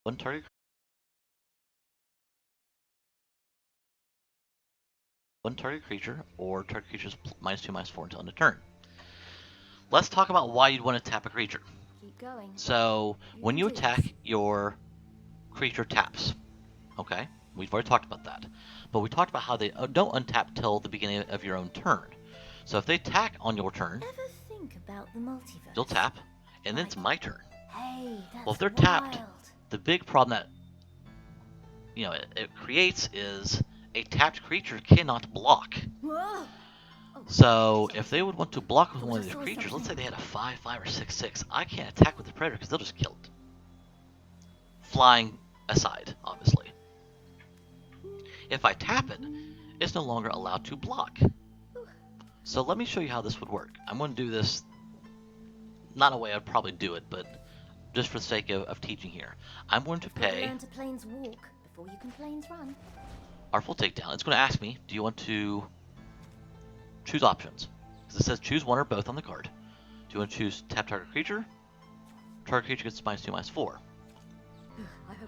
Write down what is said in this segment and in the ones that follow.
One target creature, or target creature's -2/-4 until end of turn. Let's talk about why you'd want to tap a creature. Keep going. So when you attack, your creature taps. Okay, we've already talked about that. But we talked about how they don't untap till the beginning of your own turn. So if they attack on your turn, Ever think about the multiverse? you'll tap, and then it's my turn. Hey, that's Well, if they're wild. tapped, the big problem that it creates is a tapped creature cannot block. Whoa! So if they would want to block with one of these creatures, let's say they had a 5/5 or 6/6, I can't attack with the predator because they'll just kill it. Flying aside, obviously. If I tap it, it's no longer allowed to block. So let me show you how this would work. I'm going to do this, not a way I'd probably do it, but just for the sake of teaching here. I'm going to pay Learn to planes walk before you can planes run. Artful Takedown. It's going to ask me, do you want to choose options? Because it says choose one or both on the card. Do you want to choose tap target creature? Target creature gets -2/-4.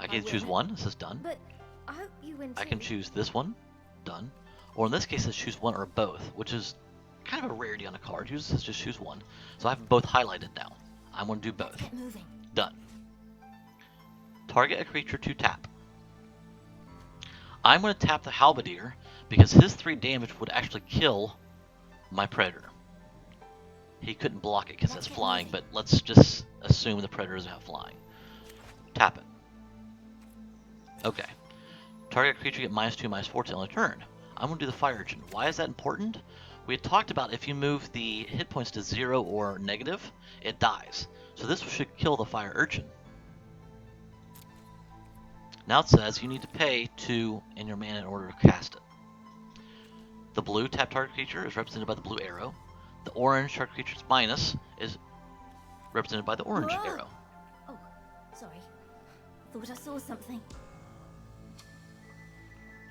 I can choose one. It says done. But I hope you win too. I can choose this one, done. Or in this case, it says choose one or both, which is kind of a rarity on a card. Usually it says just choose one. So I have both highlighted now. I'm going to do both. Get moving. Done. Target a creature to tap. I'm going to tap the Halberdier because his 3 damage would actually kill my Predator. He couldn't block it because it's flying, but let's just assume the Predator doesn't have flying. Tap it. Okay. Target creature get -2/-4 till end of turn. I'm going to do the Fire Urchin. Why is that important? We had talked about if you move the hit points to 0 or negative, it dies. So this should kill the Fire Urchin. Now it says you need to pay 2 in your mana in order to cast it. The blue tap target creature is represented by the blue arrow. The orange target creature's minus is represented by the orange arrow. Oh, sorry. Thought I saw something.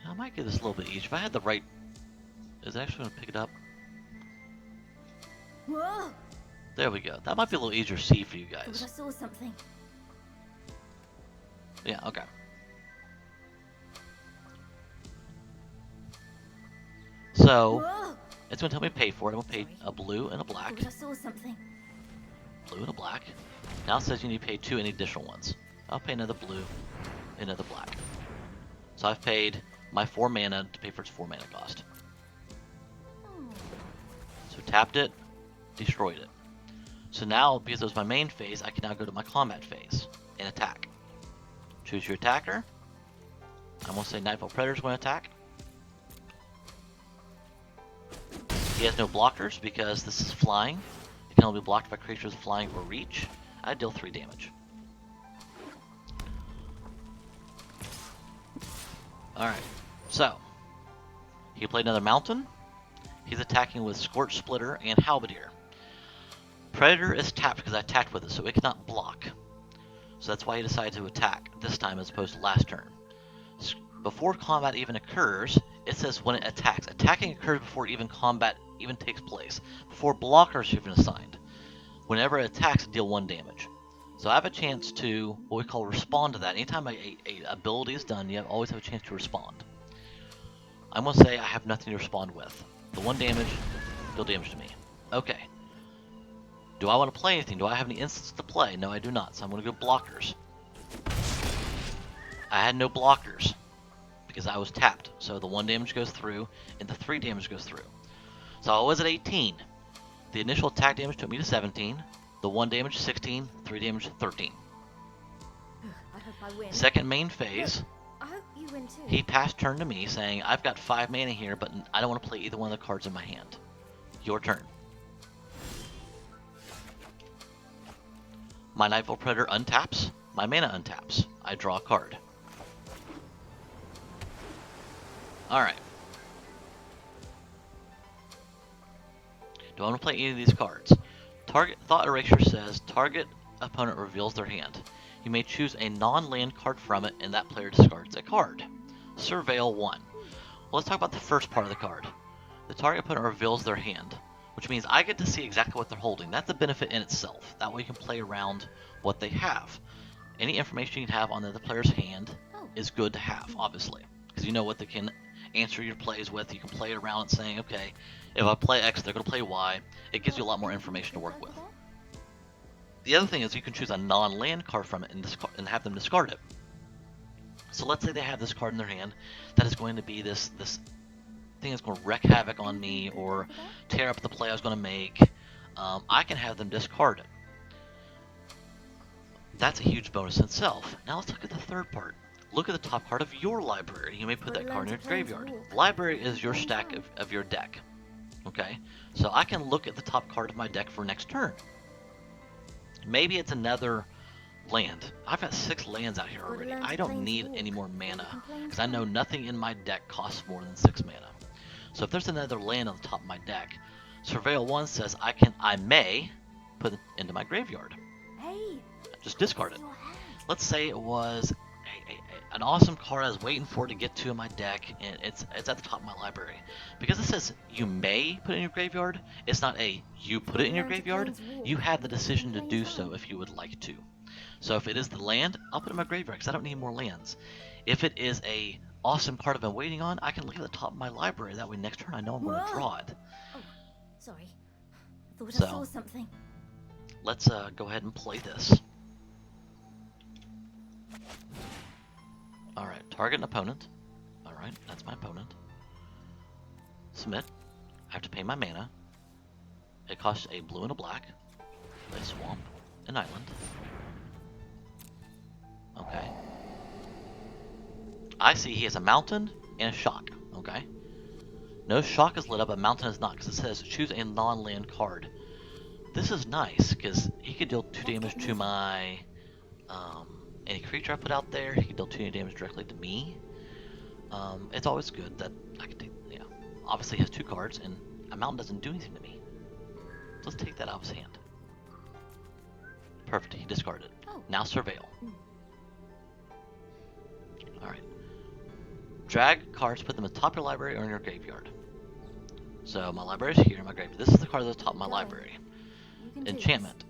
I might get this a little bit easier. If I had the right... Is it actually going to pick it up? Whoa! There we go. That might be a little easier to see for you guys. Thought I saw something. Yeah, okay. So, Whoa! it's going to tell me to pay for it. I'm going to pay a blue and a black. Thought I saw something. Blue and a black. Now it says you need to pay 2 any additional ones. I'll pay another blue, another black. So I've paid my 4 mana to pay for its 4 mana cost. So tapped it, destroyed it. So now, because it was my main phase, I can now go to my combat phase and attack. Choose your attacker. I'm going to say Nightfall Predator's going to attack. He has no blockers because this is flying. It can only be blocked by creatures flying or reach. I deal 3 damage. Alright, so he played another mountain. He's attacking with Scorch Splitter and Halberdier. Predator is tapped because I attacked with it, so it cannot block. So that's why he decided to attack this time as opposed to last turn. Before combat even occurs, it says when it attacks. Attacking occurs before even combat even takes place, before blockers are even assigned. Whenever it attacks, deal 1 damage. So I have a chance to, what we call, respond to that. Anytime a ability is done, you always have a chance to respond. I'm going to say I have nothing to respond with. The 1 damage, deal damage to me. Okay. Do I want to play anything? Do I have any instants to play? No, I do not, so I'm going to go blockers. I had no blockers because I was tapped. So the 1 damage goes through, and the 3 damage goes through. So I was at 18. The initial attack damage took me to 17. The 1 damage 16, 3 damage 13. I hope I win. Second main phase, I hope you win too. he passed turn to me saying, I've got 5 mana here, but I don't want to play either one of the cards in my hand. Your turn. My Nightfall Predator untaps. My mana untaps. I draw a card. Alright. Do I want to play any of these cards? Target Thought Erasure says target opponent reveals their hand. You may choose a non-land card from it, and that player discards a card. Surveil 1. Well, let's talk about the first part of the card. The target opponent reveals their hand, which means I get to see exactly what they're holding. That's a benefit in itself. That way you can play around what they have. Any information you have on the other player's hand Oh, is good to have, obviously, because you know what they can answer your plays with. You can play it around saying, okay, if I play X, they're going to play Y. It gives you a lot more information to work with. The other thing is you can choose a non-land card from it and have them discard it. So let's say they have this card in their hand that is going to be this thing that's going to wreak havoc on me or tear up the play I was going to make. I can have them discard it. That's a huge bonus in itself. Now let's look at the third part. Look at the top card of your library. You may put that card in your graveyard. Library is your stack of your deck. Okay? So I can look at the top card of my deck for next turn. Maybe it's another land. I've got 6 lands out here already. I don't need any more mana, because I know nothing in my deck costs more than 6 mana. So if there's another land on the top of my deck, Surveil 1 says I may put it into my graveyard. Hey, Just discard it. your hand. Let's say it was an awesome card I was waiting for it to get to in my deck, and it's at the top of my library. Because it says you may put it in your graveyard, it's not a you put it in your graveyard, you have the decision to do so if you would like to. So if it is the land, I'll put it in my graveyard because I don't need more lands. If it is a awesome card I've been waiting on, I can leave it at the top of my library. That way next turn I know I'm going to draw it. Oh, sorry. Thought So- I saw something. Let's go ahead and play this. Alright, target an opponent. Alright, that's my opponent. Submit. I have to pay my mana. It costs a blue and a black. A swamp. An island. Okay. I see he has a mountain and a shock. Okay. No shock is lit up, but mountain is not, because it says choose a non-land card. This is nice, because he could deal 2 damage to my any creature I put out there. He could deal 2 damage directly to me. It's always good that I can take, yeah. Obviously he has 2 cards, and a mountain doesn't do anything to me. So let's take that out of his hand. Perfect, he discarded. Oh. Now Surveil. Alright. Drag cards, put them at the top of your library or in your graveyard. So my library is here, my graveyard. This is the card at the top of my library. You can do Enchantment.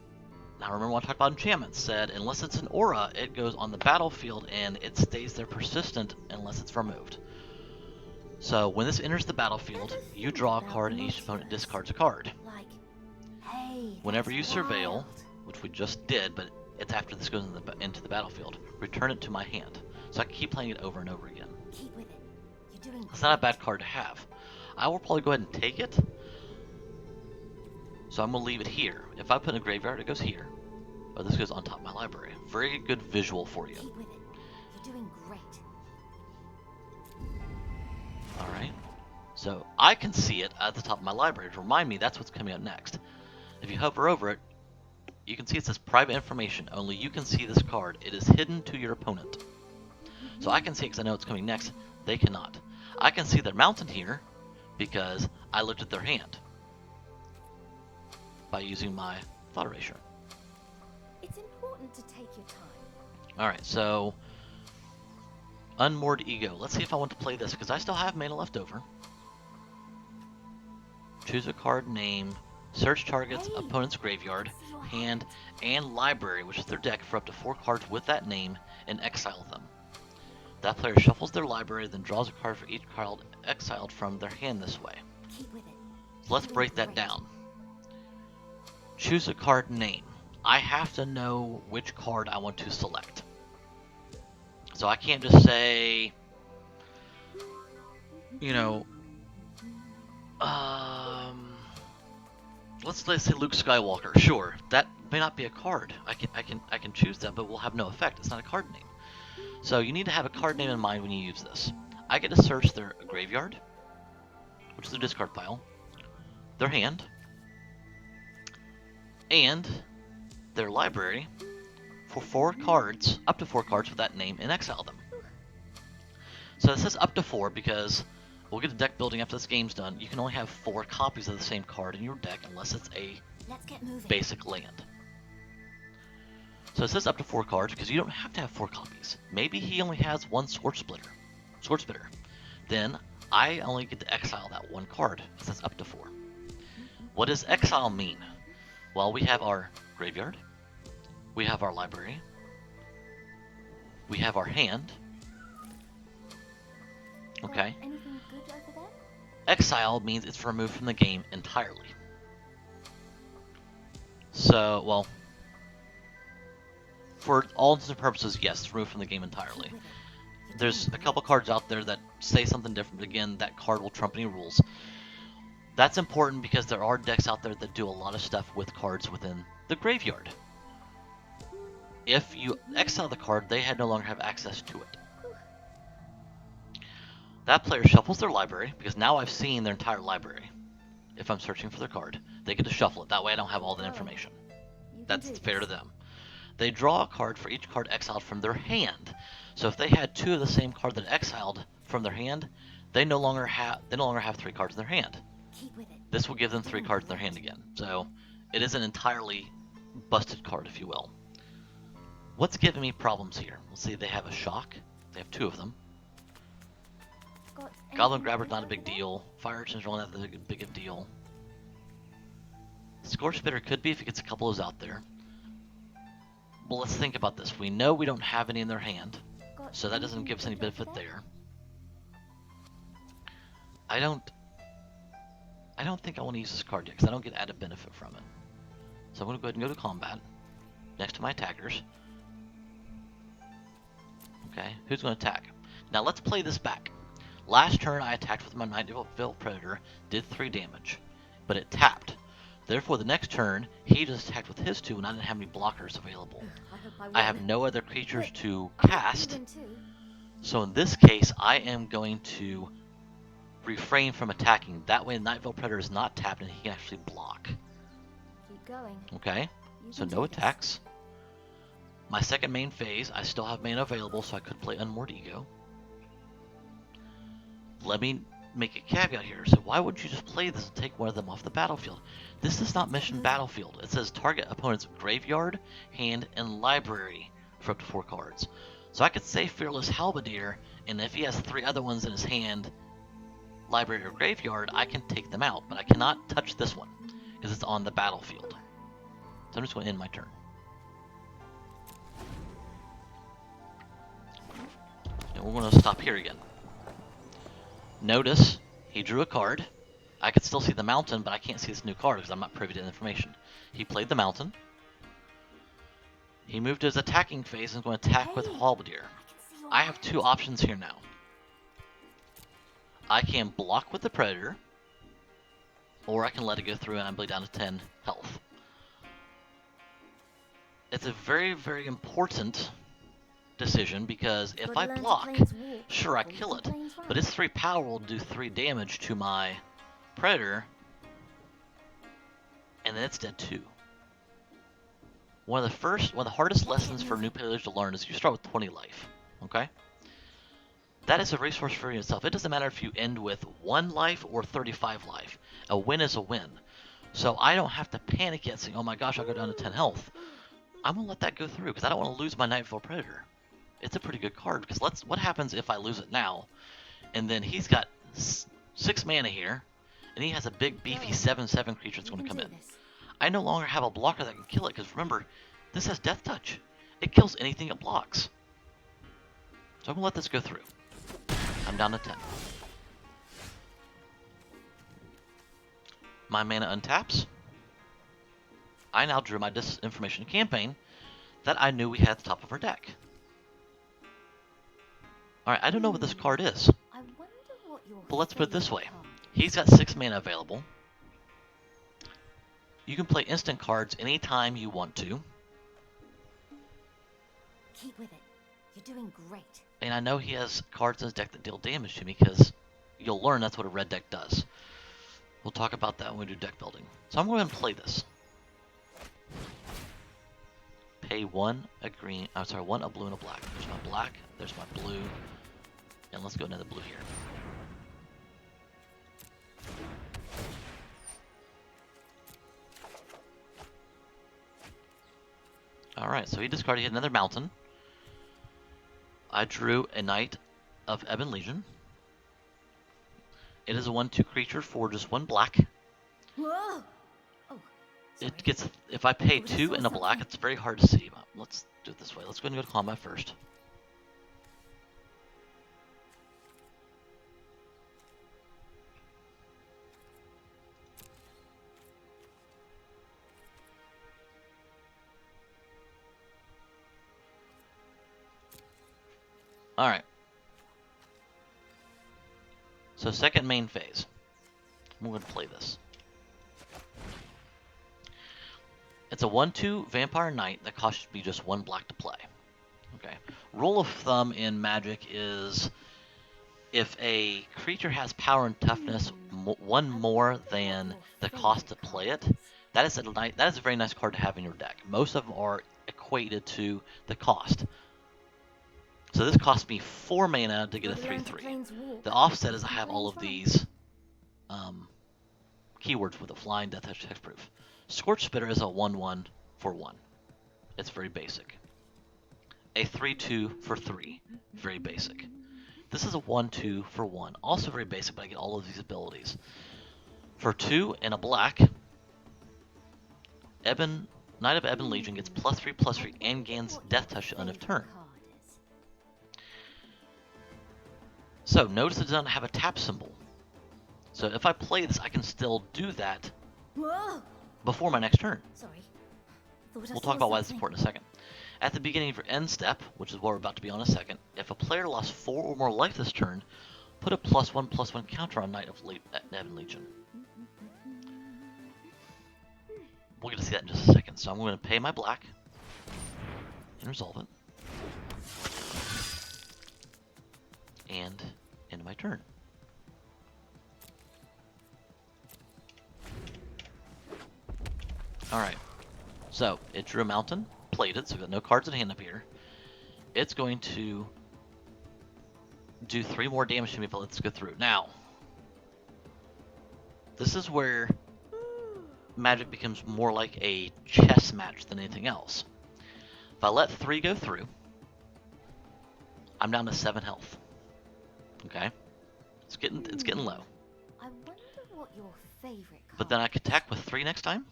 Now remember when I talked about enchantments, said unless it's an aura, it goes on the battlefield and it stays there persistent unless it's removed. So when this enters the battlefield, you draw a card and each opponent discards a card. this. Like, hey, Whenever you that's surveil, wild. which we just did, but it's after this goes into the battlefield, return it to my hand. So I can keep playing it over and over again. Keep with it. You're doing It's not a great. bad card to have. I will probably go ahead and take it. So I'm going to leave it here. If I put it in a graveyard, it goes here. But this goes on top of my library. Very good visual for you. Keep with it. You're doing great. Alright. So I can see it at the top of my library to remind me that's what's coming up next. If you hover over it, you can see it says private information. Only you can see this card. It is hidden to your opponent. So I can see it because I know it's coming next. They cannot. I can see their mountain here because I looked at their hand by using my thought erasure. It's important to take your time. Alright, so Unmoored Ego. Let's see if I want to play this because I still have mana left over. Choose a card name. Search target's Hey, opponent's graveyard, I see your hand, and library, which is their deck, for up to 4 cards with that name, and exile them. That player shuffles their library, then draws a card for each card exiled from their hand this way. Keep with it. So let's You're break doing that great. down. Choose a card name. I have to know which card I want to select. So I can't just say, you know, let's say Luke Skywalker. Sure, that may not be a card. I can choose that, but it will have no effect. It's not a card name. So you need to have a card name in mind when you use this. I get to search their graveyard, which is their discard pile, their hand, and their library for 4 cards, up to 4 cards with that name, and exile them. So it says up to 4 because we'll get a deck building after this game's done. You can only have 4 copies of the same card in your deck unless it's a Let's get moving. basic land. So it says up to 4 cards because you don't have to have 4 copies. Maybe he only has 1 Sword Splitter. Then I only get to exile that 1 card because that's up to 4. What does exile mean? Well, we have our graveyard, we have our library, We have our hand. Okay. Anything good over there? Exile means it's removed from the game entirely. So, well, for all intents and purposes, yes, it's removed from the game entirely. Keep with it. You're There's doing a couple great. cards out there that say something different, but again, that card will trump any rules. That's important because there are decks out there that do a lot of stuff with cards within the graveyard. If you exile the card, they no longer have access to it. That player shuffles their library, because now I've seen their entire library. If I'm searching for their card, they get to shuffle it. That way I don't have all the information. You can That's do fair to this. them. They draw a card for each card exiled from their hand. So if they had two of the same card that exiled from their hand, they no longer have 3 cards in their hand. Keep with it. This will give them 3 cards in their hand again. So it is an entirely busted card, if you will. What's giving me problems here? Let's see, they have a shock. They have 2 of them. Got Goblin anything Grabber's good not a over big there? deal. Fire Urchin's really not that big of a deal. Scorch Spitter could be if he gets a couple of those out there. Well, let's think about this. We know we don't have any in their hand, Got so that doesn't anything give us any good over benefit there. I don't think I want to use this card yet, because I don't get added benefit from it. So I'm going to go ahead and go to combat, next to my attackers. Okay, who's going to attack? Now let's play this back. Last turn I attacked with my Nightveil Predator, did 3 damage, but it tapped. Therefore the next turn, he just attacked with his 2 and I didn't have any blockers available. I hope I win. I have no other creatures But to I hope you cast, win too. so in this case I am going to refrain from attacking. That way the Nightveil Predator is not tapped and he can actually block. Keep going. Okay, You so can no do this. attacks. My second main phase, I still have mana available, so I could play Unmoored Ego. Let me make a caveat here. So why would you just play this and take one of them off the battlefield? This does not mention battlefield. It says target opponent's graveyard, hand, and library for up to 4 cards. So I could say Fearless Halberdier, and if he has 3 other ones in his hand, library or graveyard, I can take them out. But I cannot touch this one, because it's on the battlefield. So I'm just going to end my turn. And we're going to stop here again. Notice, he drew a card. I could still see the mountain, but I can't see this new card because I'm not privy to the information. He played the mountain. He moved to his attacking phase and is going to attack with Hey, Halberdier. I can see your I have 2 hand. options here now. I can block with the Predator, or I can let it go through and I bleed down to 10 health. It's a very, very important decision because if Gotta I learn to block, planes walk sure I before you kill can it, planes run. but his 3 power will do 3 damage to my Predator, and then it's dead too. One of the hardest lessons for new players to learn is you start with 20 life, okay? That is a resource for itself. It doesn't matter if you end with 1 life or 35 life. A win is a win. So I don't have to panic yet saying, oh my gosh, I'll go down to 10 health. I'm going to let that go through because I don't want to lose my Nightveil Predator. It's a pretty good card because what happens if I lose it now and then he's got 6 mana here and he has a big beefy 7/7 creature that's You going to can come do in. this. I no longer have a blocker that can kill it because remember, this has Death Touch. It kills anything it blocks. So I'm going to let this go through. I'm down to 10. My mana untaps. I now drew my disinformation campaign that I knew we had at the top of our deck. Alright, I don't know what this card is, I wonder what your but let's put it this way. favorite card He's got 6 mana available. You can play instant cards anytime you want to, is. Keep with it. You're doing great. and I know he has cards in his deck that deal damage to me because you'll learn that's what a red deck does. We'll talk about that when we do deck building. So I'm going to play this. Pay 1 a green, I'm sorry, 1 a blue and a black. There's my black, there's my blue, and let's go another blue here. Alright, so he discarded, he had another mountain. I drew a Knight of Ebon Legion. It is a 1/2 creature for just 1 black. Whoa! Oh, sorry. It gets, if I pay 2 and a black, it's very hard to see. Let's do it this way. Let's go ahead and go to combat first. Alright. So second main phase. I'm going to play this. It's a 1/2 Vampire Knight that costs me just 1 black to play. Okay. Rule of thumb in Magic is if a creature has power and toughness one more than the cost to play it, that is a very nice card to have in your deck. Most of them are equated to the cost. So this cost me 4 mana to get a 3/3. The offset is I have all of these keywords with a flying, death touch, hexproof. Scorch Spitter is a 1/1 for 1. It's very basic. A 3/2 for 3, very basic. This is a 1/2 for 1, also very basic, but I get all of these abilities. For 2 and a black, Knight of Ebon Legion gets +3/+3 and gains death touch to end of turn. So notice it doesn't have a tap symbol. So if I play this, I can still do that before my next turn. We'll talk about why that's important in a second. At the beginning of your end step, which is what we're about to be on in a second, if a player lost 4 or more life this turn, put a +1/+1 counter on Knight of Ebon Legion. We'll get to see that in just a second. So I'm going to pay my black and resolve it. And end my turn. Alright, so it drew a mountain, played it, so we've got no cards in hand up here. It's going to do 3 more damage to me, but let's go through. Now, this is where Magic becomes more like a chess match than anything else. If I let 3 go through, I'm down to 7 health. Okay? It's getting low. I wonder what your favorite card. But then I can attack with 3 next time.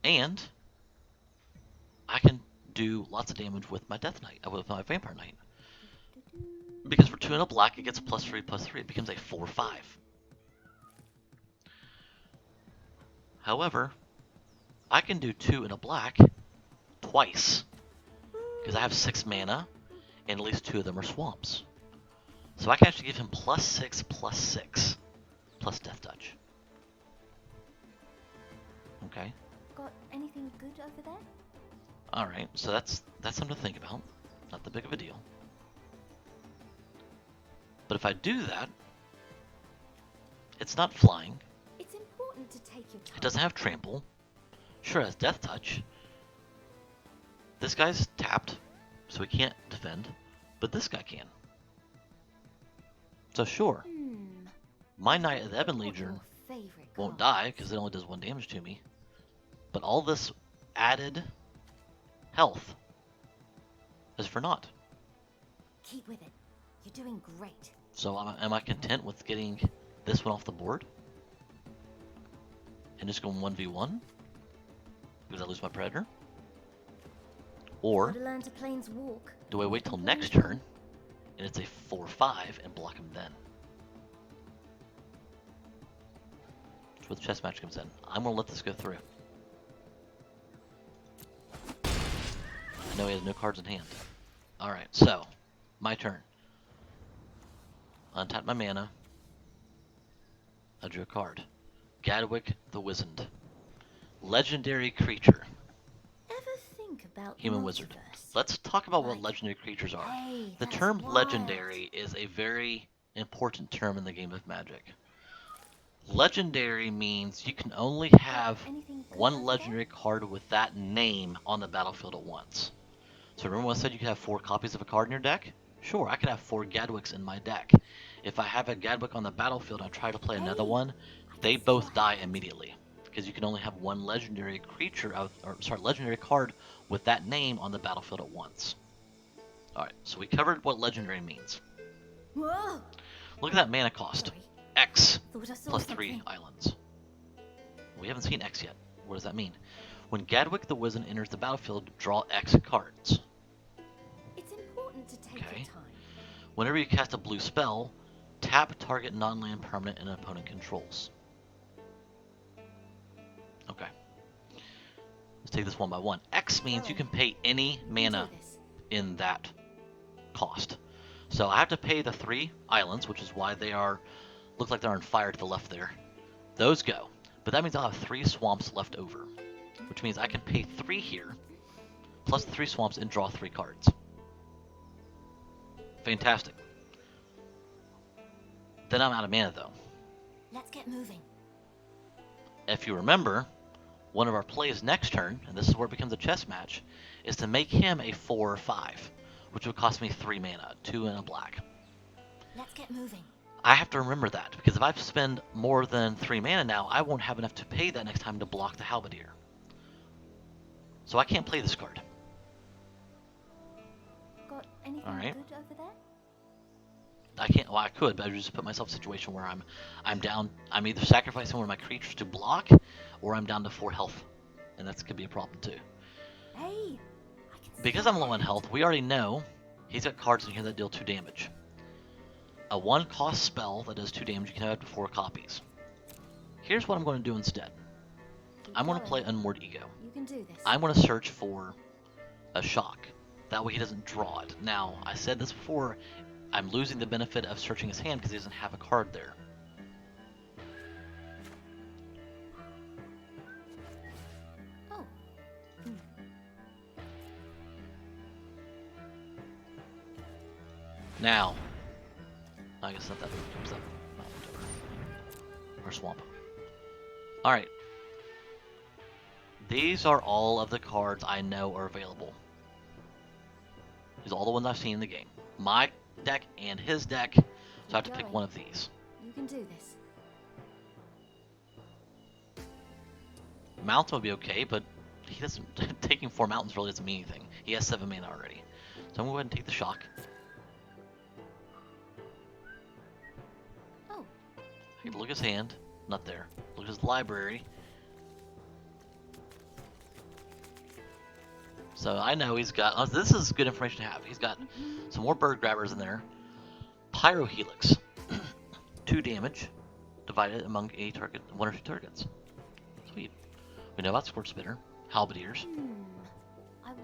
And I can do lots of damage with my Death Knight, with my Vampire Knight. Because for 2 and a black, it gets +3/+3. It becomes a 4/5. However, I can do 2 and a black twice. Because I have 6 mana, and at least 2 of them are swamps. So I can actually give him +6/+6, plus Death Touch. Okay. Got anything good over there? Alright, so that's something to think about. Not that big of a deal. But if I do that, it's not flying. It's important to take your time. It doesn't have trample. Sure, it has Death Touch. This guy's tapped, so he can't defend. But this guy can. So sure, my Knight of the Ebon Legion won't die because it only does 1 damage to me. But all this added health is for naught. Keep with it. You're doing great. So am I content with getting this one off the board? And just going 1v1? Because I lose my Predator? Or Gotta learn to planes walk. do I wait till next turn and it's a 4/5 and block him then? That's where the chess match comes in. I'm gonna let this go through. I know he has no cards in hand. Alright, so my turn. Untap my mana. I drew a card. Gadwick the Wizened. Legendary creature. Ever think about Human wizard. multiverse? Let's talk about what legendary creatures are. Hey, The that's term wild. legendary is a very important term in the game of Magic. Legendary means you can only have Anything good one over legendary card with that name on the battlefield at once. So remember when I said you could have 4 copies of a card in your deck? Sure, I could have 4 Gadwicks in my deck. If I have a Gadwick on the battlefield and I try to play another one, they both die immediately. Because you can only have one legendary legendary card with that name on the battlefield at once. Alright, so we covered what legendary means. Whoa! Look at that mana cost. Sorry. X Thought I saw plus something. 3 islands. We haven't seen X yet. What does that mean? When Gadwick the Wizened enters the battlefield, draw X cards. It's important to take Okay. your time. Whenever you cast a blue spell, tap target non-land permanent an opponent controls. Okay. Let's take this one by one. X means you can pay any mana Do this. in that cost. So I have to pay the 3 islands, which is why they are look like they're on fire to the left there. Those go. But that means I'll have 3 swamps left over, which means I can pay 3 here, plus the 3 swamps, and draw 3 cards. Fantastic. Then I'm out of mana, though. Let's get moving. If you remember, one of our plays next turn, and this is where it becomes a chess match, is to make him a 4 or 5, which would cost me 3 mana, 2 and a black. Let's get moving. I have to remember that, because if I spend more than 3 mana now, I won't have enough to pay that next time to block the Halberdier. So I can't play this card. Got anything Alright. good over there? I can't. Well, I could, but I would just put myself in a situation where I'm down. I'm either sacrificing one of my creatures to block, or I'm down to 4 health, and that could be a problem too. Hey, I can Because I'm low on health, we already know he's got cards in here that deal 2 damage. A 1-cost spell that does 2 damage. You can have up to 4 copies. Here's what I'm going to do instead. I'm going to play Unmoored Ego. You can do this. I'm going to search for a shock. That way he doesn't draw it. Now, I said this before. I'm losing the benefit of searching his hand because he doesn't have a card there. Oh. Now, I guess not that move comes up. No, whatever. Or swamp. Alright. These are all of the cards I know are available. These are all the ones I've seen in the game. My deck and his deck, so I have to pick one of these. You can do this. Mountain would be okay, but he doesn't. Taking 4 mountains really doesn't mean anything. He has 7 mana already. So I'm going to go ahead and take the shock. Oh. I can look at his hand. Not there. Look at his library. So I know he's got. Oh, this is good information to have. He's got some more bird grabbers in there. Pyrohelix. 2 damage. Divided among a target, 1 or 2 targets. Sweet. We know about Squirt Spitter. Halberdiers. I wonder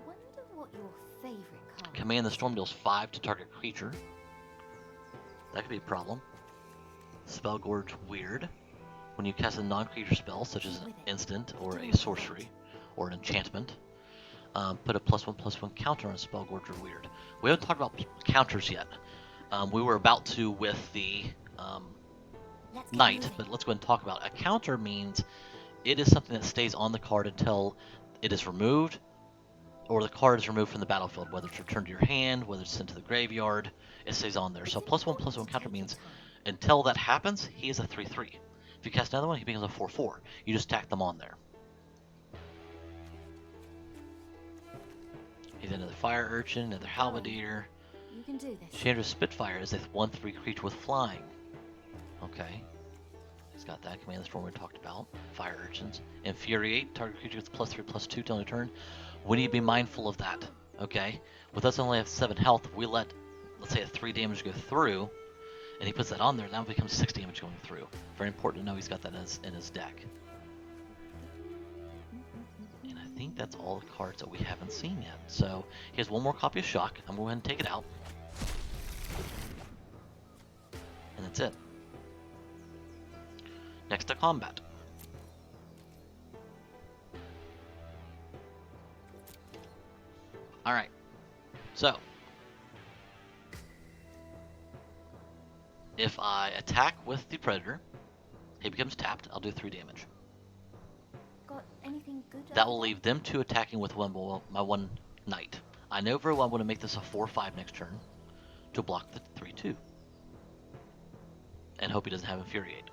what your favorite card Command the Storm deals 5 to target creature. That could be a problem. Spell Gorge weird. When you cast a non-creature spell, such as an instant or a sorcery or an enchantment, put a +1/+1 counter on Spell Gorge or weird. We haven't talked about counters yet. We were about to with the Let's get Knight, moving. but let's go ahead and talk about it. A counter means it is something that stays on the card until it is removed, or the card is removed from the battlefield, whether it's returned to your hand, whether it's sent to the graveyard, it stays on there. So +1/+1 counter means until that happens, he is a 3/3. If you cast another one, he becomes a 4/4. You just tack them on there. He's another Fire Urchin, another Halberdier. You can do this. Chandra's Spitfire is a 1/3 creature with flying. Okay. He's got that. Command the Storm we talked about. Fire Urchins. Infuriate. Target creature gets +3/+2 till end of turn. We need to be mindful of that. Okay? With us only have 7 health, if we let's say a 3 damage go through, and he puts that on there, now it becomes 6 damage going through. Very important to know he's got that in his deck. And I think that's all the cards that we haven't seen yet. So he has 1 more copy of Shock. I'm going to go ahead and take it out. And that's it. Next to combat. Alright. So. If I attack with the Predator, he becomes tapped. I'll do 3 damage. Got anything good That over will there? leave them 2 attacking with my 1 Knight. I know very well I'm going to make this a 4/5 next turn to block the 3/2. And hope he doesn't have Infuriate.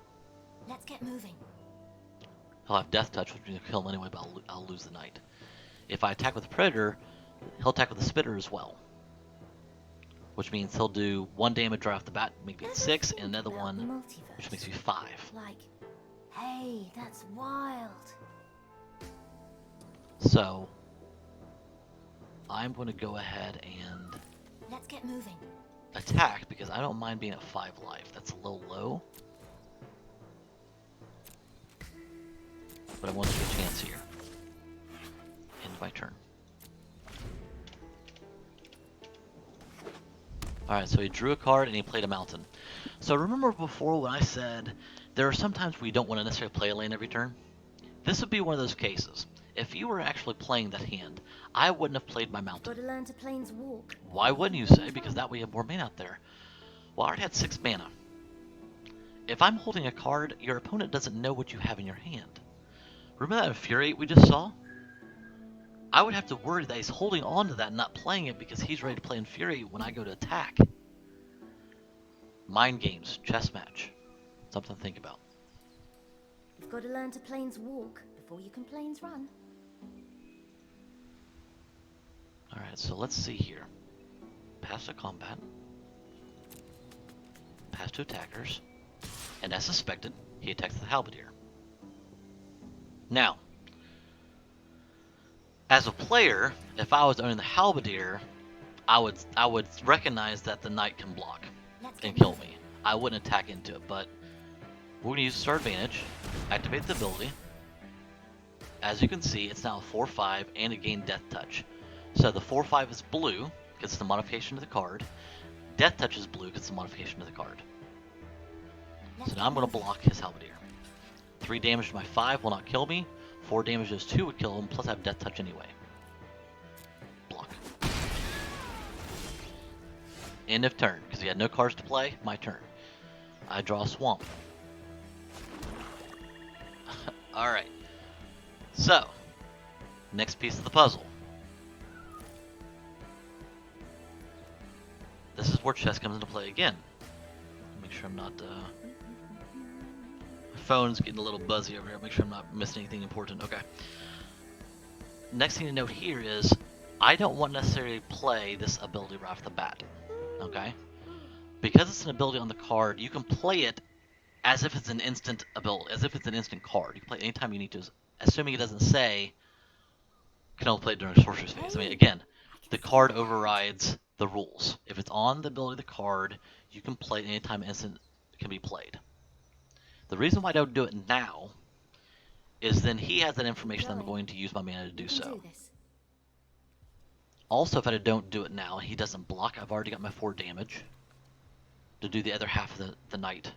Let's get moving. He'll have Death Touch, which means he'll kill him anyway, but I'll lose the Knight. If I attack with the Predator, he'll attack with the Spitter as well. Which means he'll do 1 damage right off the bat, make me Ever 6, think and another about 1, the multiverse? which makes me 5. Like, hey, that's wild. So, I'm going to go ahead and Let's get moving. attack, because I don't mind being at 5 life. That's a little low. But I want to take a chance here. End my turn. Alright, so he drew a card and he played a mountain. So remember before when I said there are sometimes we don't want to necessarily play a land every turn? This would be one of those cases. If you were actually playing that hand, I wouldn't have played my mountain. Gotta learn to planes walk. Why wouldn't you say? Because that way you have more mana out there. Well, I already had 6 mana. If I'm holding a card, your opponent doesn't know what you have in your hand. Remember that Infuriate we just saw? I would have to worry that he's holding on to that and not playing it because he's ready to play Infuriate when I go to attack. Mind games, chess match. Something to think about. You've got to learn to planes walk before you can planes run. Alright, so let's see here. Pass to combat. Pass to attackers. And as suspected, he attacks the halberdier. Now, as a player, if I was owning the halberdier, I would recognize that the knight can block and kill me. I wouldn't attack into it, but we're gonna use Star Advantage, activate the ability. As you can see, it's now a 4/5 and it gained Death Touch. So the 4/5 is blue, because it's the modification to the card. Death Touch is blue, because it's the modification to the card. So now I'm going to block his halberdier. 3 damage to my 5 will not kill me. 4 damage to his 2 would kill him, plus I have Death Touch anyway. Block. End of turn, because he had no cards to play. My turn. I draw a swamp. Alright. So, next piece of the puzzle. This is where chess comes into play again. Make sure I'm not, my phone's getting a little buzzy over here. Make sure I'm not missing anything important. Okay. Next thing to note here is, I don't want to necessarily play this ability right off the bat. Okay? Because it's an ability on the card, you can play it as if it's an instant ability, as if it's an instant card. You can play it anytime you need to, assuming it doesn't say, can only play it during a sorcerer's phase. I mean, again, the card overrides the rules. If it's on the ability of the card, you can play it anytime instant can be played. The reason why I don't do it now is then he has that information I'm going to use my mana to do so. Also, if I don't do it now, he doesn't block. I've already got my 4 damage to do the other half of the Knight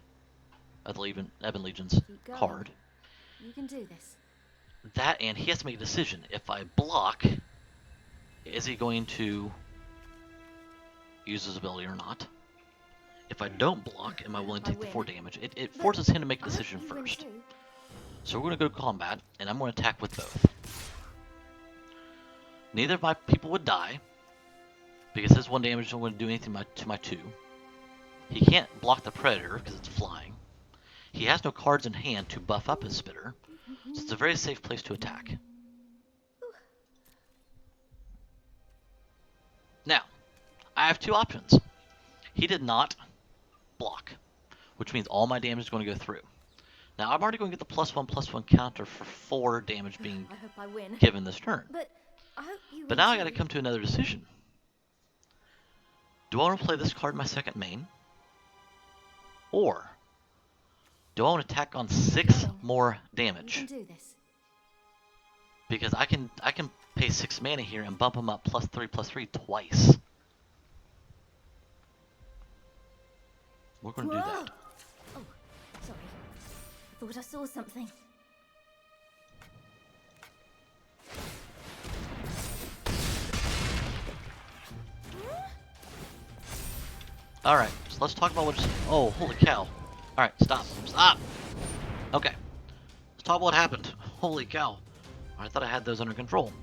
of the Ebon Legion's card. You can do this. That, and he has to make a decision. If I block, is he going to use his ability or not? If I don't block, am I willing to take the 4 damage? It forces him to make a decision first. So we're going to go to combat, and I'm going to attack with both. Neither of my people would die, because his 1 damage isn't going to do anything to my 2. He can't block the Predator, because it's flying. He has no cards in hand to buff up his Spitter, so it's a very safe place to attack. Now, I have 2 options. He did not block, which means all my damage is going to go through. Now, I'm already going to get the +1/+1 counter for 4 damage being I hope I win. given this turn. But I hope you But now I got to come to another decision. Do I want to play this card in my second main? Or do I want to tack on 6 more damage? You can do this. Because I can pay 6 mana here and bump him up +3/+3 twice. We're going to do that. Oh, sorry. I thought I saw something. Alright, so let's talk about what just... Oh, holy cow. Alright, stop. Stop! Okay. Let's talk about what happened. Holy cow. I thought I had those under control.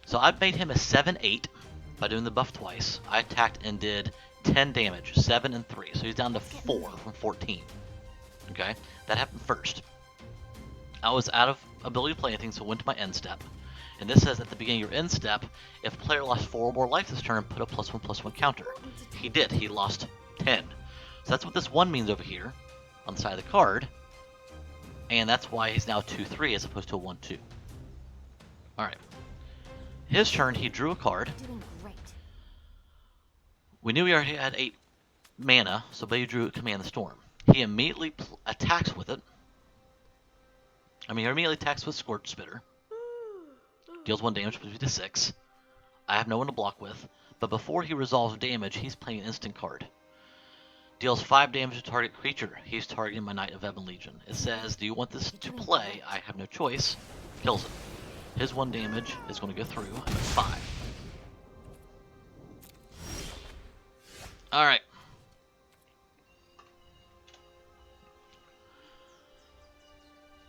So I made him a 7/8 by doing the buff twice. I attacked and did 10 damage, 7 and 3. So he's down to 4 from 14. Okay? That happened first. I was out of ability to play anything, so I went to my end step. And this says at the beginning of your end step, if a player lost 4 or more life this turn, put a +1/+1 counter. He did. He lost 10. So that's what this 1 means over here on the side of the card. And that's why he's now 2/3 as opposed to a 1/2. Alright. His turn, he drew a card. Doing great. We knew he already had 8 mana, so he drew Command the Storm. He immediately attacks with it. He immediately attacks with Scorch Spitter. Deals 1 damage, puts me to 6. I have no one to block with, but before he resolves damage, he's playing an instant card. Deals 5 damage to target creature. He's targeting my Knight of Ebon Legion. It says, do you want this to play? I have no choice. Kills it. His 1 damage is going to go through. I'm at 5. Alright.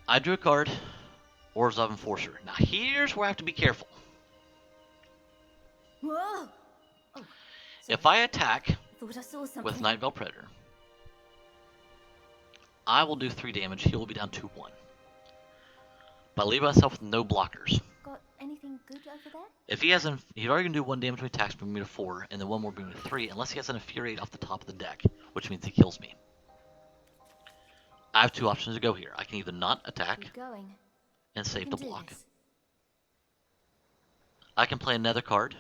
I drew a card. Orzhov Enforcer. Now here's where I have to be careful. Whoa! Oh, If I attack thought I saw something. with Night Veil Predator, I will do 3 damage. He will be down 2-1. But I leave myself with no blockers. Got anything good over there? If he hasn't, he's already gonna do 1 damage when he attacks, bring me to 4, and then 1 more bring me to 3, unless he has an Infuriate off the top of the deck, which means he kills me. I have 2 options to go here. I can either not attack Keep going. and You save can the do block. this. I can play another card,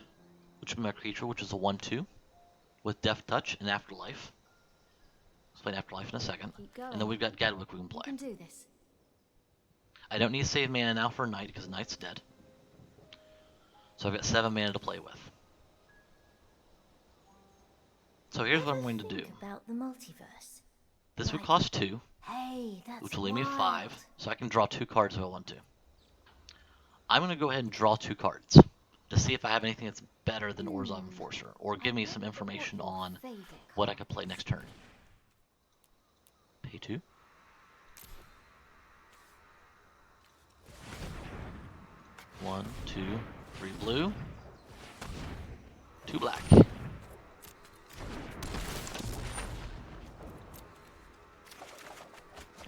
which will be my creature, which is a 1/2 with Death Touch and Afterlife. Let's play an Afterlife in a second. Keep going. And then we've got Gadwick we can You play. can do this. I don't need to save mana now for a Knight because the Knight's dead. So I've got 7 mana to play with. So here's what I'm going to do. Think about the multiverse. This would Right. cost 2, Hey, that's which will leave me wild. 5, so I can draw 2 cards if I want to. I'm going to go ahead and draw 2 cards to see if I have anything that's better than Orzhov Enforcer, or give me some information on Favorite what I could play next turn. Pay 2. One, 2, 3 blue, 2 black.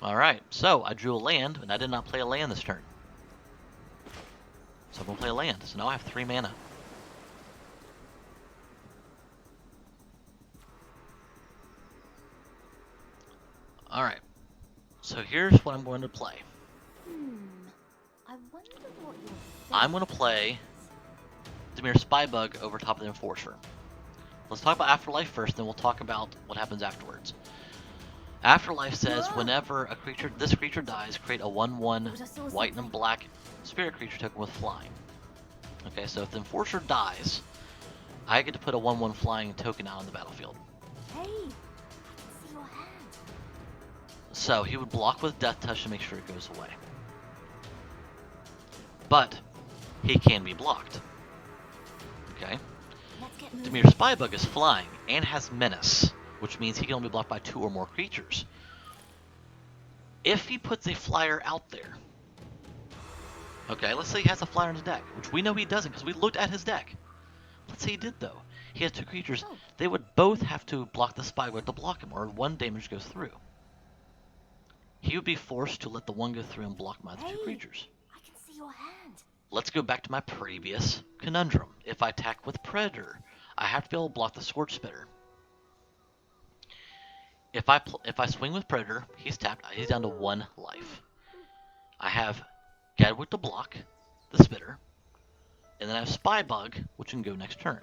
Alright, so I drew a land, and I did not play a land this turn. So I'm going to play a land. So now I have 3 mana. Alright, so here's what I'm going to play. I wonder what your I'm going to play Dimir Spybug over top of the Enforcer. Let's talk about Afterlife first, then we'll talk about what happens afterwards. Afterlife says whenever this creature dies, create a 1/1 white and black spirit creature token with flying. Okay, so if the Enforcer dies, I get to put a 1/1 flying token out on the battlefield. Hey, I can see your hand. So he would block with Death Touch to make sure it goes away. But he can be blocked. Okay? Let's get moving. Dimir Spybug is flying and has Menace, which means he can only be blocked by 2 or more creatures. If he puts a flyer out there, okay, let's say he has a flyer in his deck, which we know he doesn't because we looked at his deck. Let's say he did though. He has 2 creatures. Oh. They would both have to block the Spybug to block him, or 1 damage goes through. He would be forced to let the 1 go through and block my other 2 Hey. creatures. I can see your hand. Let's go back to my previous conundrum. If I attack with Predator, I have to be able to block the Scorch Spitter. If I swing with Predator, he's tapped. He's down to 1 life. I have Gadwick to block the Spitter, and then I have Spybug, which can go next turn.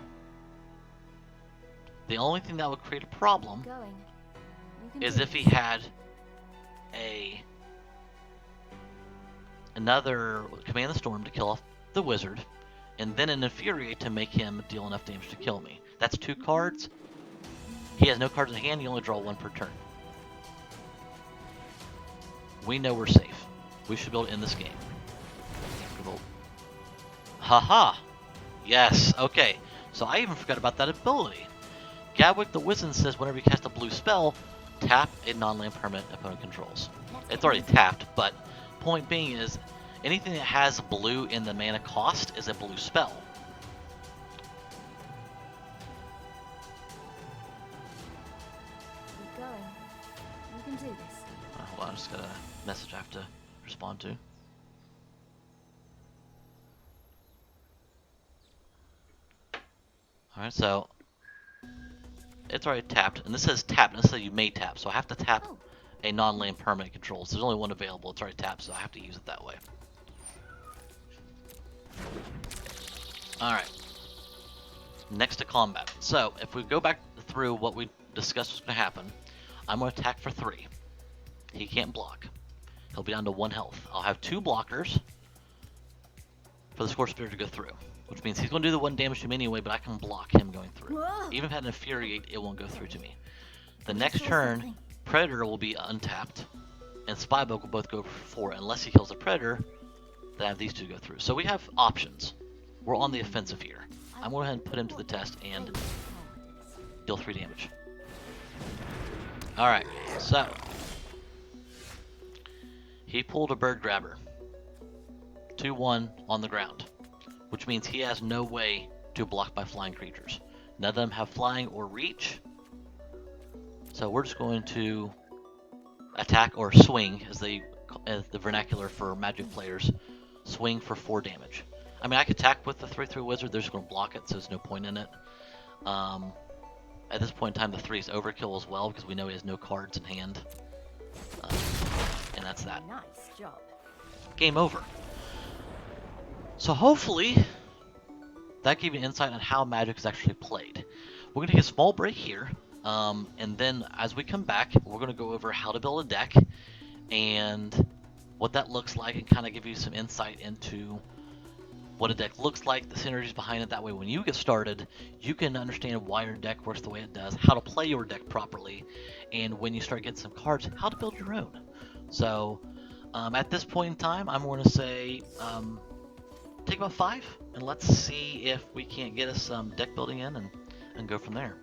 The only thing that would create a problem Going. You can is do if he this. had another Command the Storm to kill off the Wizard, and then an Infuriate to make him deal enough damage to kill me. That's 2 cards. He has no cards in hand, you only draw 1 per turn. We know we're safe. We should be able to end this game. Haha! Yes, okay. So I even forgot about that ability. Gadwick the Wizard says whenever you cast a blue spell, tap a non-land permanent opponent controls. It's already tapped, but point being is anything that has blue in the mana cost is a blue spell. Keep going. You can do this. Hold on, I just got a message I have to respond to. Alright, so it's already tapped, and this says tap, and this says you may tap, so I have to tap Oh. a non-land permanent control. So there's only 1 available, it's already tapped, so I have to use it that way. Alright. Next to combat. So, if we go back through what we discussed was going to happen, I'm going to attack for 3. He can't block. He'll be down to 1 health. I'll have 2 blockers for the Scorch Spirit to go through. which means he's going to do the 1 damage to me anyway, but I can block him going through. Whoa. Even if I had an Infuriate, it won't go through to me. The I next saw turn, something. Predator will be untapped, and Spybug will both go for 4, unless he kills a Predator, then I have these two go through. So we have options. We're on the offensive here. I'm going to go ahead and put him to the test and deal 3 damage. Alright, so he pulled a Bird Grabber. 2-1 on the ground, which means he has no way to block by flying creatures. None of them have flying or reach, so we're just going to attack or swing, as the vernacular for Magic players. Swing for 4 damage. I mean, I could attack with the 3/3 wizard. They're just going to block it, so there's no point in it. At this point in time, the 3 is overkill as well because we know he has no cards in hand, and that's that. Nice job. Game over. So hopefully that gave you an insight on how Magic is actually played. We're going to take a small break here, and then as we come back, we're going to go over how to build a deck and what that looks like, and kind of give you some insight into what a deck looks like, the synergies behind it. That way when you get started, you can understand why your deck works the way it does, how to play your deck properly, and when you start getting some cards, how to build your own. So at this point in time, I'm going to say take about 5, and let's see if we can't get us some deck building in and go from there.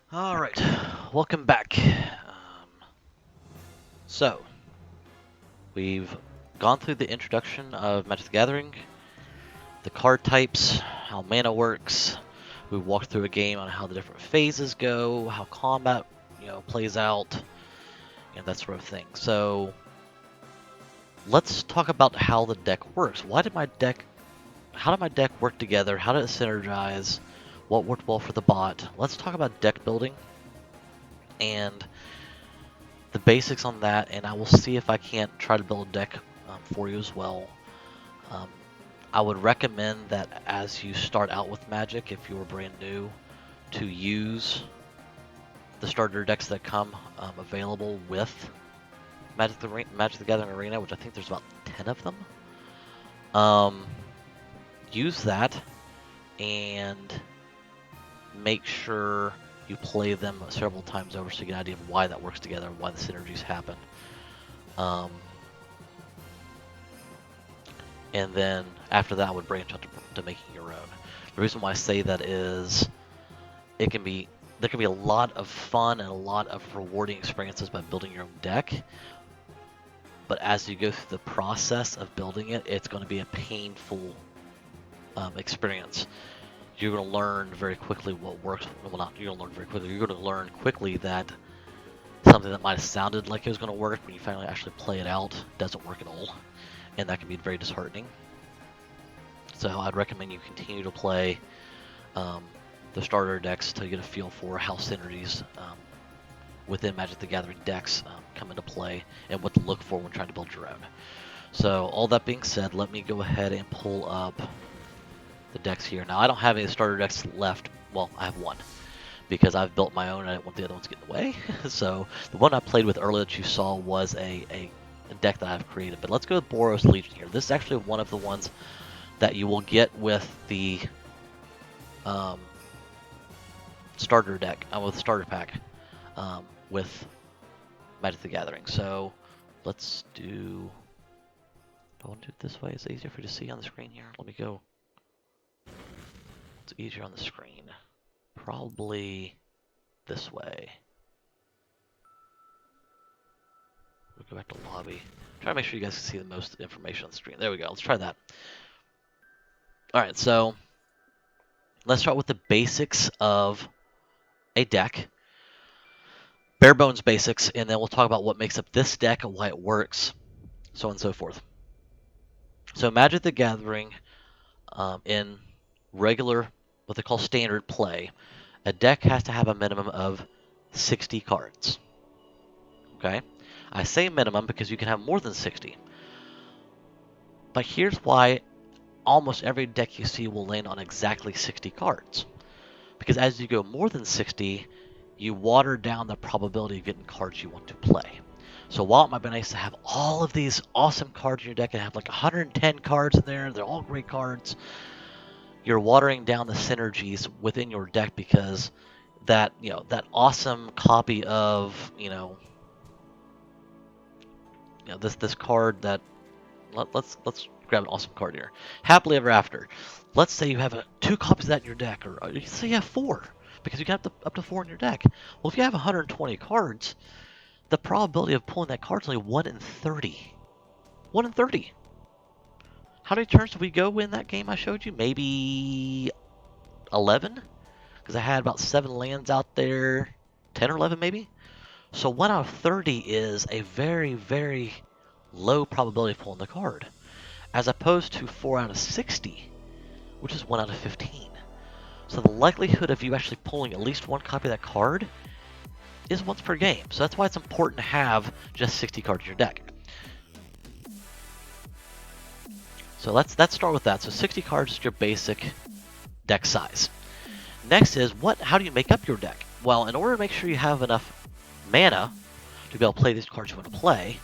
All right, welcome back. So, we've gone through the introduction of Magic the Gathering, the card types, how mana works. We walked through a game on how the different phases go, how combat, plays out, and that sort of thing. So, let's talk about how the deck works. How did my deck work together? How did it synergize? What worked well for the bot? Let's talk about deck building and the basics on that, and I will see if I can't try to build a deck for you as well. Um, I would recommend that as you start out with Magic, if you're brand new, to use the starter decks that come available with Magic the Gathering Arena, which I think there's about 10 of them. Use that and make sure you play them several times over so you get an idea of why that works together, why the synergies happen. And then after that, I would branch out to making your own. The reason why I say that is there can be a lot of fun and a lot of rewarding experiences by building your own deck. But as you go through the process of building it, it's going to be a painful experience. You're going to learn very quickly what works. Well, not you're going to learn very quickly. You're going to learn quickly that something that might have sounded like it was going to work when you finally actually play it out doesn't work at all, and that can be very disheartening. So I'd recommend you continue to play the starter decks to get a feel for how synergies within Magic the Gathering decks come into play and what to look for when trying to build your own. So all that being said, let me go ahead and pull up the decks here. Now I don't have any starter decks left. Well, I have one because I've built my own and I didn't want the other ones to get in the way. So the one I played with earlier that you saw was a deck that I've created. But let's go with Boros Legion here. This is actually one of the ones that you will get with the starter deck, with the starter pack, with Magic the Gathering. So let's do. Do I want to do it this way? Is it easier for you to see on the screen here? Let me go. It's easier on the screen. Probably this way. We'll go back to lobby. Try to make sure you guys can see the most information on the screen. There we go. Let's try that. Alright, so let's start with the basics of a deck. Bare bones basics, and then we'll talk about what makes up this deck and why it works, so on and so forth. So Magic the Gathering, in regular, what they call standard play, a deck has to have a minimum of 60 cards. Okay? I say minimum because you can have more than 60. But here's why almost every deck you see will land on exactly 60 cards. Because as you go more than 60, you water down the probability of getting cards you want to play. So while it might be nice to have all of these awesome cards in your deck and have like 110 cards in there, they're all great cards, you're watering down the synergies within your deck because that awesome copy of this card that let's grab an awesome card here. Happily Ever After. Let's say you have 2 copies of that in your deck, or you say you have 4, because you can have up to 4 in your deck. Well, if you have 120 cards, the probability of pulling that card is only 1 in 30. 1 in 30. How many turns did we go in that game I showed you? Maybe 11? Because I had about 7 lands out there. 10 or 11 maybe? So 1 out of 30 is a very, very low probability of pulling the card, as opposed to 4 out of 60, which is 1 out of 15. So the likelihood of you actually pulling at least 1 copy of that card is once per game. So that's why it's important to have just 60 cards in your deck. So let's start with that. So 60 cards is your basic deck size. Next is how do you make up your deck? Well, in order to make sure you have enough mana to be able to play these cards you want to play,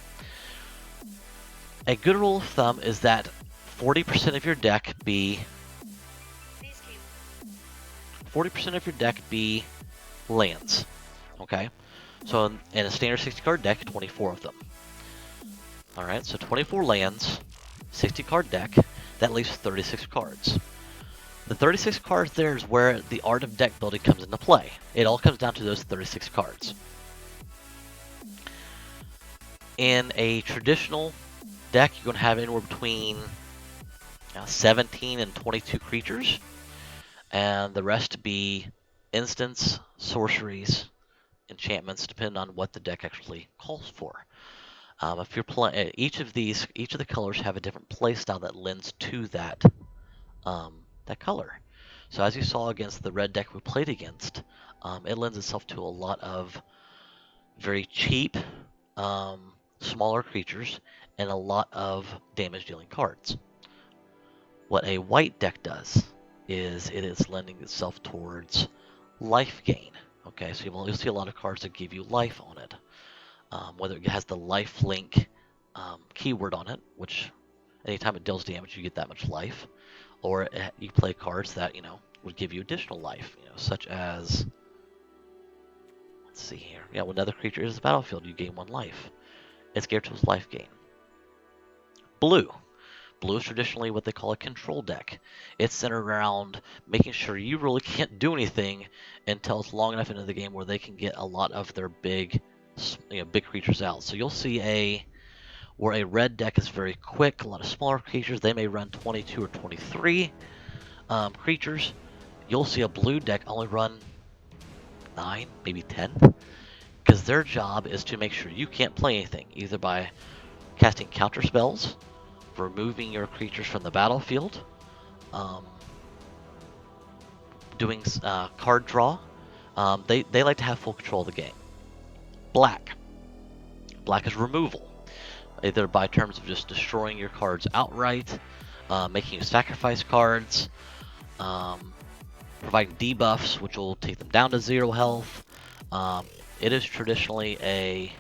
a good rule of thumb is that 40% of your deck be 40% of your deck be lands. Okay? So in a standard 60 card deck, 24 of them. Alright, so 24 lands, 60 card deck, that leaves 36 cards. The 36 cards there is where the art of deck building comes into play. It all comes down to those 36 cards. In a traditional deck, you're going to have anywhere between 17 and 22 creatures, and the rest to be instants, sorceries, enchantments, depending on what the deck actually calls for. If you're playing, each of the colors have a different play style that lends to that color. So as you saw against the red deck we played against, it lends itself to a lot of very cheap, smaller creatures and a lot of damage-dealing cards. What a white deck does is it is lending itself towards life gain. Okay, so you'll see a lot of cards that give you life on it. Whether it has the life link keyword on it, which anytime it deals damage, you get that much life, or you play cards that would give you additional life, such as, let's see here, when another creature enters the battlefield, you gain 1 life. It's geared towards life gain. Blue. Blue is traditionally what they call a control deck. It's centered around making sure you really can't do anything until it's long enough into the game where they can get a lot of their big creatures out. So you'll see where a red deck is very quick, a lot of smaller creatures. They may run 22 or 23 creatures. You'll see a blue deck only run 9, maybe 10, because their job is to make sure you can't play anything, either by casting counter spells, removing your creatures from the battlefield, doing card draw. They like to have full control of the game. Black. Black is removal, either by terms of just destroying your cards outright, making you sacrifice cards, providing debuffs, which will take them down to 0 health. It is traditionally a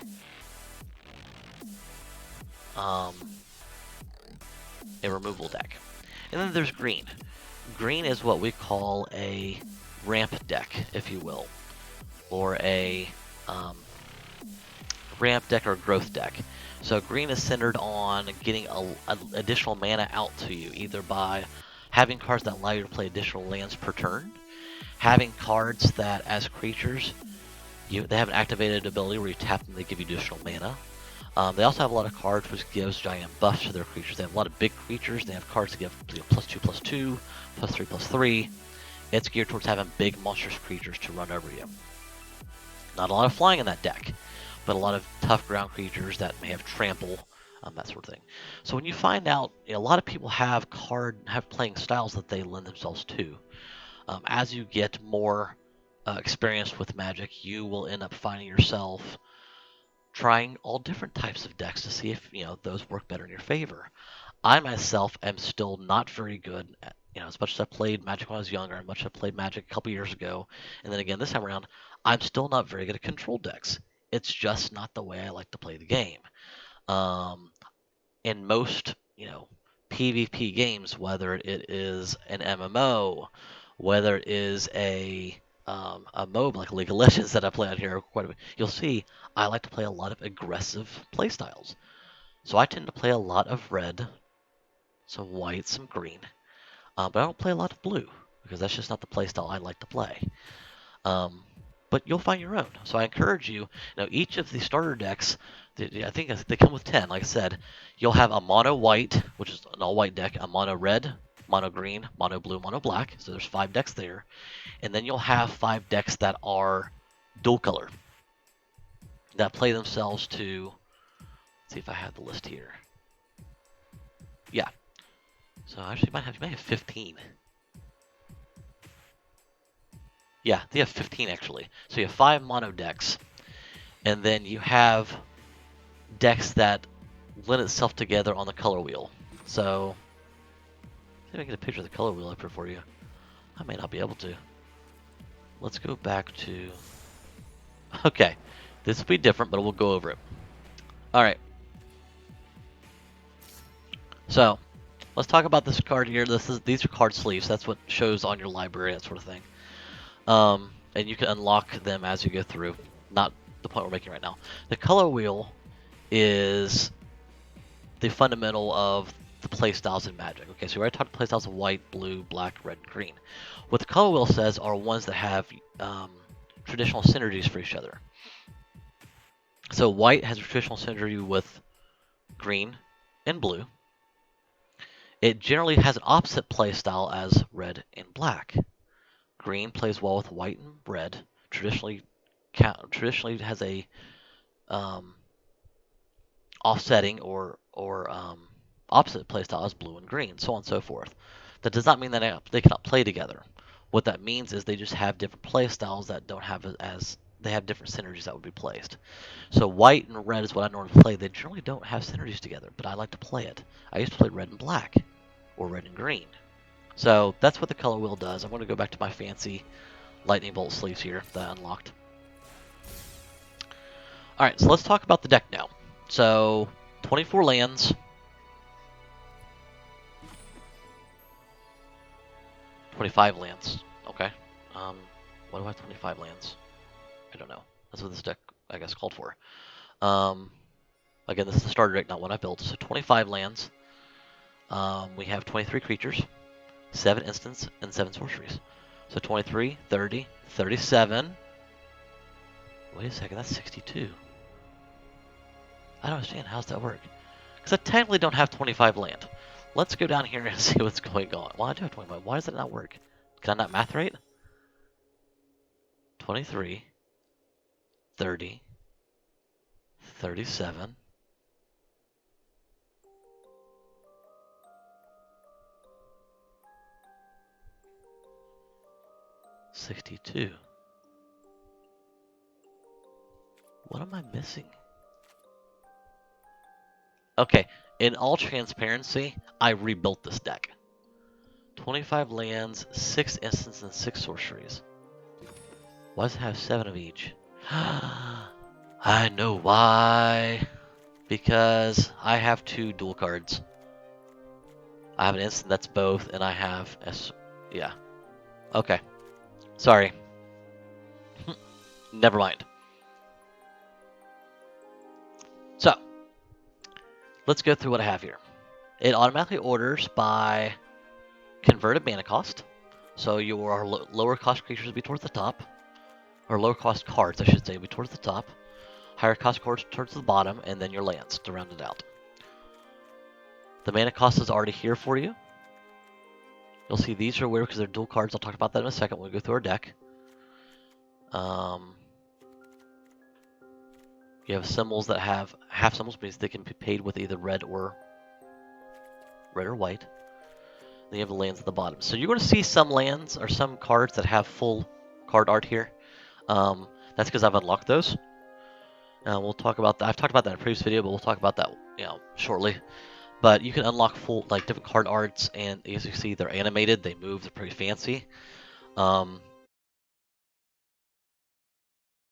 removal deck. And then there's green. Green is what we call a ramp deck, if you will, or a ramp deck or growth deck. So green is centered on getting additional mana out to you, either by having cards that allow you to play additional lands per turn, having cards that, as creatures, they have an activated ability where you tap them, they give you additional mana. They also have a lot of cards which gives giant buffs to their creatures. They have a lot of big creatures. They have cards that give +2/+2, +3/+3. It's geared towards having big monstrous creatures to run over you. Not a lot of flying in that deck, but a lot of tough ground creatures that may have trample, that sort of thing. So when you find out, a lot of people have playing styles that they lend themselves to. As you get more experienced with Magic, you will end up finding yourself trying all different types of decks to see if those work better in your favor. I myself am still not very good at, as much as I played Magic when I was younger, and much as I played Magic a couple years ago, and then again this time around, I'm still not very good at control decks. It's just not the way I like to play the game. In most, PvP games, whether it is an MMO, whether it is a MOBA like League of Legends that I play on here quite a bit, you'll see I like to play a lot of aggressive playstyles. So I tend to play a lot of red, some white, some green, but I don't play a lot of blue because that's just not the playstyle I like to play. But you'll find your own. So I encourage you, each of the starter decks, I think they come with 10. Like I said, you'll have a mono white, which is an all white deck, a mono red, mono green, mono blue, mono black. So there's 5 decks there. And then you'll have 5 decks that are dual color, that play themselves to, let's see if I have the list here. Yeah. So actually you might have 15. Yeah, they have 15 actually. So you have 5 mono decks, and then you have decks that lend itself together on the color wheel. So, see if I can get a picture of the color wheel up here for you. I may not be able to. Let's go back to... Okay, this will be different, but we'll go over it. Alright. So, let's talk about this card here. These are card sleeves. That's what shows on your library, that sort of thing. And you can unlock them as you go through. Not the point we're making right now. The color wheel is the fundamental of the playstyles in Magic. Okay, so we already talked playstyles of white, blue, black, red, and green. What the color wheel says are ones that have traditional synergies for each other. So white has a traditional synergy with green and blue. It generally has an opposite playstyle as red and black. Green plays well with white and red. Traditionally has a um, offsetting or opposite playstyle as blue and green, so on and so forth. That does not mean that they cannot play together. What that means is they just have different playstyles that don't have as they have different synergies that would be placed. So white and red is what I normally play. They generally don't have synergies together, but I like to play it. I used to play red and black or red and green. So that's what the color wheel does. I'm going to go back to my fancy lightning bolt sleeves here that I unlocked. Alright, so let's talk about the deck now. So 24 lands. 25 lands. Okay. Why do I have 25 lands? I don't know. That's what this deck, I guess, called for. Again, this is the starter deck, not one I built. So 25 lands. We have 23 creatures, 7 instants, and 7 sorceries. So 23, 30, 37. Wait a second, that's 62. I don't understand. How does that work? Because I technically don't have 25 land. Let's go down here and see what's going on. Well, I do have 25. Why does that not work? Can I not math right? 23, 30, 37. $62. What am I missing? Okay, in all transparency, I rebuilt this deck. 25 lands, 6 instants, and 6 sorceries. Why does it have 7 of each? I know why. Because I have 2 dual cards. I have an instant that's both, and I have yeah. Okay. Sorry. Never mind. So, let's go through what I have here. It automatically orders by converted mana cost. So your lower cost creatures will be towards the top. Or lower cost cards, I should say, will be towards the top. Higher cost cards towards the bottom, and then your lands to round it out. The mana cost is already here for you. You'll see these are weird because they're dual cards. I'll talk about that in a second when we go through our deck. You have symbols that have half symbols, means they can be paid with either red or white. Then you have the lands at the bottom. So you're going to see some lands or some cards that have full card art here. That's because I've unlocked those. We'll talk about that. I've talked about that in a previous video, but we'll talk about that, shortly. But you can unlock full, different card arts, and as you see, they're animated. They move. They're pretty fancy.